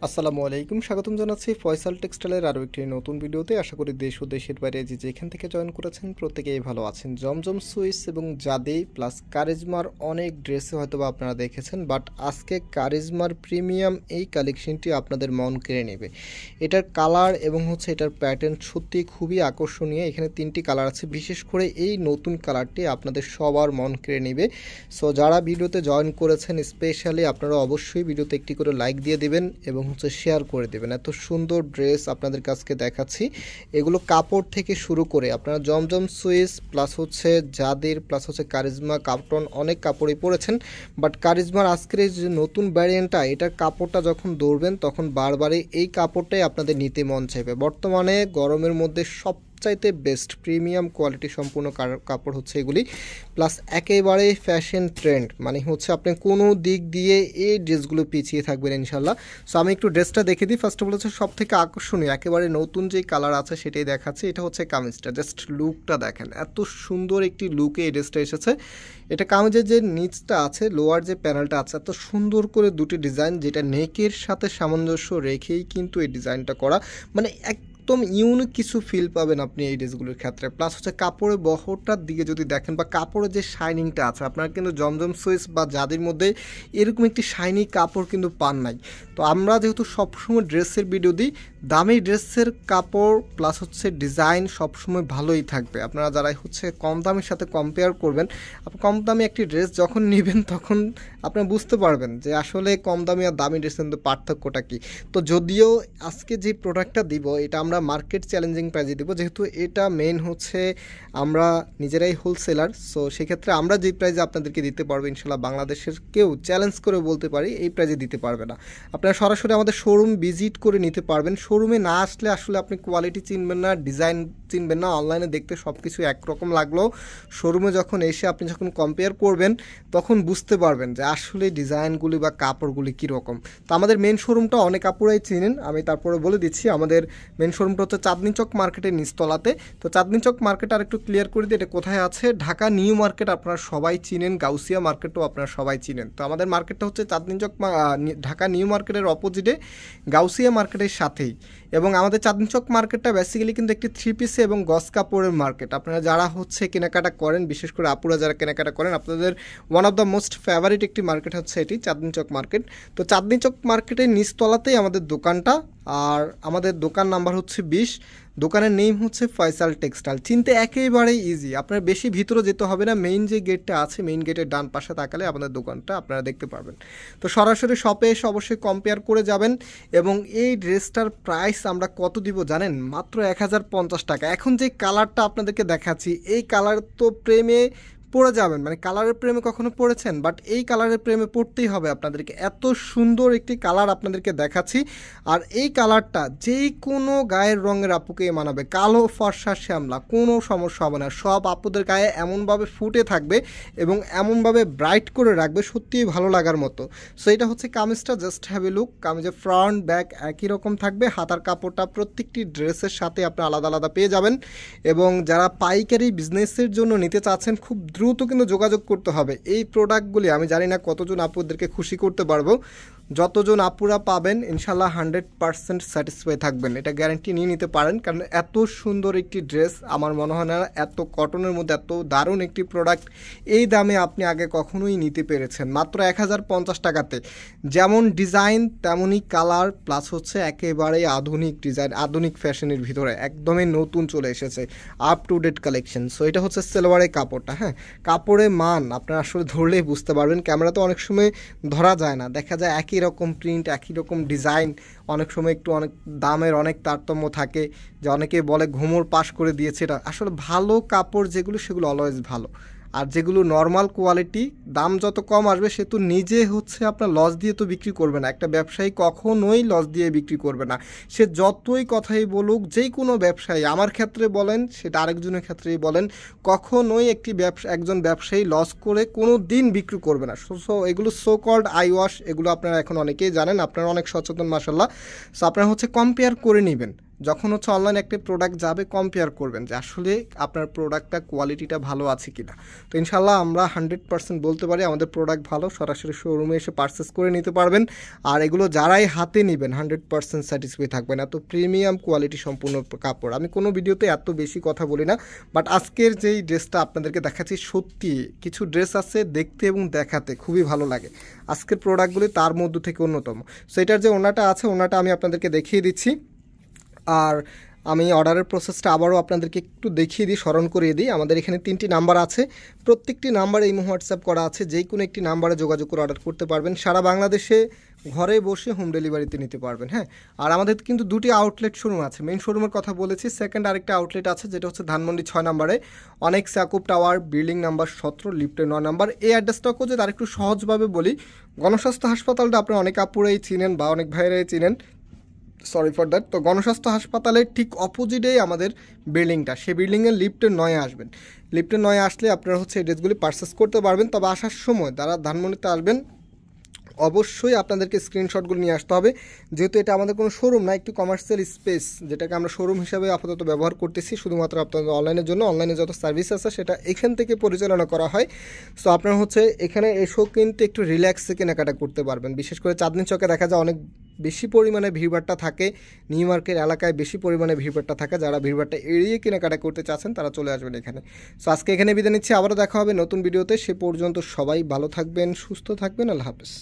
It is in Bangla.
আসসালামু আলাইকুম, স্বাগতম জানাচ্ছি ফয়সাল টেক্সটাইলের আরও একটি নতুন ভিডিওতে। আশা করি দেশ ও দেশের বাইরে যে যেখান থেকে জয়েন করেছেন প্রত্যেকেই ভালো আছেন। জমজম সুইস এবং জাদি প্লাস কারিজমার অনেক ড্রেসে হয়তো বা আপনারা দেখেছেন, বাট আজকে কারিজমার প্রিমিয়াম এই কালেকশনটি আপনাদের মন কেড়ে নেবে। এটার কালার এবং এটার প্যাটার্ন সত্যি খুবই আকর্ষণীয়। এখানে তিনটি কালার আছে, বিশেষ করে এই নতুন কালারটি আপনাদের সবার মন কেড়ে নেবে। সো যারা ভিডিওতে জয়েন করেছেন স্পেশালি আপনারা অবশ্যই ভিডিওতে একটি করে লাইক দিয়ে দেবেন এবং শেয়ার করে দেবেন। এত সুন্দর ড্রেস আপনাদের কাছকে দেখাচ্ছি। এগুলো কাপড় থেকে শুরু করে আপনারা জমজম সুইস প্লাস জাদির প্লাস কারিজমা কাপটন অনেক কাপড়ই পরেছেন, বাট কারিজমার আজকের এই যে নতুন ভ্যারিয়েন্টটা, এটার কাপড়টা যখন দৌড়বেন তখন বারবারই এই কাপড়টাই আপনাদের নিতে মন চাইবে। বর্তমানে গরমের মধ্যে সবচাইতে বেস্ট প্রিমিয়াম কোয়ালিটি সম্পূর্ণ কাপড় এগুলি, প্লাস একেবারে ফ্যাশন ট্রেন্ড, মানে আপনি কোনো দিক দিয়ে এই ড্রেসগুলো পিছিয়ে থাকবেন ইনশাল্লাহ। সো আমি একটু ড্রেসটা দেখে দিই। ফার্স্ট অফ অল সব থেকে আকর্ষণীয় একেবারে নতুন যে কালার আছে সেটাই দেখাচ্ছি। এটা কামিজটা, জাস্ট লুকটা দেখেন, এত সুন্দর একটি লুকে এই ড্রেসটা এসেছে। এটা কামিজের যে নিচটা আছে, লোয়ার যে প্যানেলটা আছে, এত সুন্দর করে দুটি ডিজাইন, যেটা নেকের সাথে সামঞ্জস্য রেখেই কিন্তু এই ডিজাইনটা করা, মানে একদম ইউনিক কিছু ফিল পাবেন আপনি এই ড্রেসগুলোর ক্ষেত্রে। প্লাস কাপড়ের বহরটার দিকে যদি দেখেন বা কাপড়ের যে শাইনিংটা আছে, আপনারা কিন্তু জমজম সুইস বা জাদির মধ্যে এরকম একটি শাইনি কাপড় কিন্তু পান নাই। তো আমরা যেহেতু সবসময় ড্রেসের ভিডিও দিই, দামি ড্রেসের কাপড় প্লাস ডিজাইন সবসময় ভালোই থাকবে। আপনারা যারা কম দামের সাথে কম্পেয়ার করবেন, আপনি কম দামি একটি ড্রেস যখন নেবেন তখন আপনারা বুঝতে পারবেন যে আসলে কম দামি আর দামি ড্রেসের মধ্যে পার্থক্যটা কী। তো যদিও আজকে যে প্রোডাক্টটা দিব এটা আমরা মার্কেট চ্যালেঞ্জিং প্রাইজে দেবো, যেহেতু এটা মেন আমরা নিজেরাই হোলসেলার। সো সেক্ষেত্রে আমরা যে প্রাইজে আপনাদেরকে দিতে পারবো ইনশাল্লাহ বাংলাদেশের কেউ চ্যালেঞ্জ করে বলতে পারি এই প্রাইজে দিতে পারবে না। আপনারা সরাসরি আমাদের শোরুম ভিজিট করে নিতে পারবেন। শোরুমে না আসলে আসলে আপনি কোয়ালিটি চিনবেন না, ডিজাইন চিনবেন না। অনলাইনে দেখতে সব কিছু একরকম লাগলেও শোরুমে যখন এসে আপনি যখন কম্পেয়ার করবেন তখন বুঝতে পারবেন যে আসলে ডিজাইনগুলি বা কাপড়গুলি কীরকম। তো আমাদের মেন শোরুমটা অনেক কাপড়াই চিনেন, আমি তারপরে বলে দিচ্ছি। আমাদের মেন শোরুমটা চাঁদনী চক মার্কেটের নিচতলাতে। তো চাঁদনী চক মার্কেট আর একটু ক্লিয়ার করে দিই এটা কোথায় আছে। ঢাকা নিউ মার্কেট আপনারা সবাই চিনেন, গাউসিয়া মার্কেটও আপনারা সবাই চিনেন। তো আমাদের মার্কেটটা চাঁদনী চক, ঢাকা নিউ মার্কেটের অপোজিটে গাউসিয়া মার্কেটের সাথেই। এবং আমাদের চাঁদনী চক মার্কেটটা বেসিক্যালি কিন্তু একটি থ্রি পিসে এবং গস কাপড়ের মার্কেট। আপনারা যারা কেনাকাটা করেন, বিশেষ করে আপুরা যারা কেনাকাটা করেন, আপনাদের one of the most favourite একটি মার্কেট এটি চাঁদনী চক মার্কেট। তো চাঁদনী চক মার্কেটের নিচতলাতেই আমাদের দোকানটা, আর আমাদের দোকান নাম্বার 20। দোকানের নেম ফয়সাল টেক্সটাইল। চিনতে একেবারেই ইজি, আপনার বেশি ভিতরে যেতে হবে না। মেইন যে গেটটা আছে, মেইন গেটের ডান পাশে তাকালে আমাদের দোকানটা আপনারা দেখতে পারবেন। তো সরাসরি শপে এসে অবশ্যই কম্পেয়ার করে যাবেন। এবং এই ড্রেসটার প্রাইস আমরা কত দিব জানেন? মাত্র 1050 টাকা। এখন যে কালারটা আপনাদেরকে দেখাচ্ছি, এই কালার তো প্রেমে পড়ে যাবেন, মানে কালারের প্রেমে কখনো পড়েছেন, বাট এই কালারের প্রেমে পড়তেই হবে আপনাদেরকে। এত সুন্দর একটি কালার আপনাদেরকে দেখাচ্ছি, আর এই কালারটা যেই কোনো গায়ের রঙের আপুকে মানাবে। কালো, ফর্সা, শ্যামলা কোনো সমস্যা হবে না। সব আপুদের গায়ে এমনভাবে ফুটে থাকবে এবং এমনভাবে ব্রাইট করে রাখবে, সত্যিই ভালো লাগার মতো। সো এটা কামিজটা, জাস্ট হ্যাভ এ লুক। কামিজের ফ্রন্ট ব্যাক একই রকম থাকবে। হাতার কাপড়টা প্রত্যেকটি ড্রেসের সাথে আপনি আলাদা আলাদা পেয়ে যাবেন। এবং যারা পাইকারি বিজনেসের জন্য নিতে চাচ্ছেন, খুব দ্রুত কিন্তু যোগাযোগ করতে হবে। এই প্রোডাক্টগুলি আমি জানি না কতজন আপুদেরকে খুশি করতে পারবো। যতজন আপুরা পাবেন ইনশাল্লাহ 100% স্যাটিসফাই থাকবেন, এটা গ্যারান্টি নিয়ে নিতে পারেন। কারণ এত সুন্দর একটি ড্রেস আমার মনে হয় না এত কটনের মধ্যে এত দারুণ একটি প্রোডাক্ট এই দামে আপনি আগে কখনোই নিতে পেরেছেন। মাত্র 1050 টাকাতে যেমন ডিজাইন তেমনই কালার, প্লাস একেবারে আধুনিক ডিজাইন, আধুনিক ফ্যাশনের ভিতরে একদমই নতুন চলে এসেছে, up to date collection. So এটা সেলোয়ারের কাপড়টা। হ্যাঁ, কাপড়ের মান আপনারা আসলে ধরলেই বুঝতে পারবেন। ক্যামেরাতে অনেক সময় ধরা যায় না, দেখা যায় একই রকম প্রিন্ট, একই রকম ডিজাইন, অনেক সময় একটু অনেক দামের অনেক তারতম্য থাকে, যে অনেকে বলে ঘুমোর পাশ করে দিয়েছে। এটা আসলে ভালো কাপড় যেগুলো, সেগুলো অলওয়েজ ভালো। আর যেগুলো নর্মাল কোয়ালিটি, দাম যত কম আসবে সে তো নিজে আপনার লস দিয়ে তো বিক্রি করবে না। একটা ব্যবসায়ী কখনোই লস দিয়ে বিক্রি করবে না, সে যতই কথাই বলুক। যেই কোনো ব্যবসায়ী, আমার ক্ষেত্রে বলেন, সেটা আরেকজনের ক্ষেত্রেই বলেন, কখনোই একজন ব্যবসায়ী লস করে কোনো দিন বিক্রি করবে না। সো এগুলো সো কল্ড আই ওয়াশ, এগুলো আপনারা এখন অনেকেই জানেন, আপনারা অনেক সচেতন মাশাল্লাহ। সো আপনারা কম্পেয়ার করে নেবেন। যখন হচ্ছে অনলাইনে একটা প্রোডাক্ট যাবে কম্পেয়ার করবেন যে আসলে আপনার প্রোডাক্টটা কোয়ালিটিটা ভালো আছে কি না। তো ইনশাল্লাহ আমরা 100% বলতে পারি আমাদের প্রোডাক্ট ভালো, সরাসরি শোরুমে এসে পারচেস করে নিতে পারবেন। আর এগুলো যারাই হাতে নেবেন 100% স্যাটিসফাই থাকবেন, এত প্রিমিয়াম কোয়ালিটি সম্পূর্ণ কাপড়। আমি কোনো ভিডিওতে এত বেশি কথা বলি না, বাট আজকের যেই ড্রেসটা আপনাদেরকে দেখাচ্ছি সত্যি কিছু ড্রেস আছে দেখতে এবং দেখাতে খুবই ভালো লাগে, আজকের প্রোডাক্টগুলি তার মধ্য থেকে অন্যতম। সো এটার যে ওনাটা আছে ওনাটা আমি আপনাদেরকে দেখিয়ে দিচ্ছি। আর আমি অর্ডারের প্রসেসটা আবারও আপনাদেরকে একটু দেখিয়ে দিই, স্মরণ করিয়ে দিই। আমাদের এখানে 3টি নাম্বার আছে, প্রত্যেকটি নাম্বারে ইমো হোয়াটসঅ্যাপ করা আছে, যে কোনো একটি নাম্বারে যোগাযোগ করে অর্ডার করতে পারবেন। সারা বাংলাদেশে ঘরে বসে হোম ডেলিভারিতে নিতে পারবেন। হ্যাঁ, আর আমাদের কিন্তু 2টি আউটলেট শোরুম আছে। মেইন শোরুমের কথা বলেছি, সেকেন্ড আরেকটা আউটলেট আছে যেটা হচ্ছে ধানমন্ডি 6 নম্বরে অনেক সাকুব টাওয়ার, বিল্ডিং নাম্বার 17, লিফটে 9 নম্বর। এই অ্যাড্রেসটাকে যদি আরেকটু সহজভাবে বলি, গণস্বাস্থ্য হাসপাতালটা আপনারা অনেক আপুরাই চিনেন বা অনেক ভাইরাই চিনেন, সরি ফর দ্যাট। তো গণস্বাস্থ্য হাসপাতালের ঠিক অপোজিটেই আমাদের বিল্ডিংটা, সেই বিল্ডিংয়ের লিফটের 9-এ আসবেন। লিফটের 9-এ আসলে আপনারা হচ্ছে এই ড্রেসগুলি পারচেস করতে পারবেন। তবে আসার সময় যারা ধানমন্ডিতে আসবেন অবশ্যই আপনাদেরকে স্ক্রিনশটগুলো নিয়ে আসতে হবে, যেহেতু এটা আমাদের কোনো শোরুম না, একটু কমার্শিয়াল স্পেস, যেটাকে আমরা শোরুম হিসাবে আপাতত ব্যবহার করতেছি শুধুমাত্র আপনাদের অনলাইনের জন্য। অনলাইনে যত সার্ভিস আছে সেটা এখান থেকে পরিচালনা করা হয়। সো আপনারা হচ্ছে এখানে এসেও কিন্তু একটু রিল্যাক্সে কেনাকাটা করতে পারবেন। বিশেষ করে চাঁদনী চকে দেখা যায় অনেক বেশি পরিমাণে ভিড়ভাড়টা থাকে, নিউ মার্কেট এলাকায় বেশি পরিমাণে ভিড়ভাড়টা থাকে। যারা ভিড়ভাড়টা এড়িয়ে কেনাকাটা করতে চাচ্ছেন তারা চলে আসবেন এখানে। সো আজকে এখানে বিদায় নিচ্ছি, আবারও দেখা হবে নতুন ভিডিওতে। সে পর্যন্ত সবাই ভালো থাকবেন, সুস্থ থাকবেন, আল্লাহ হাফেজ।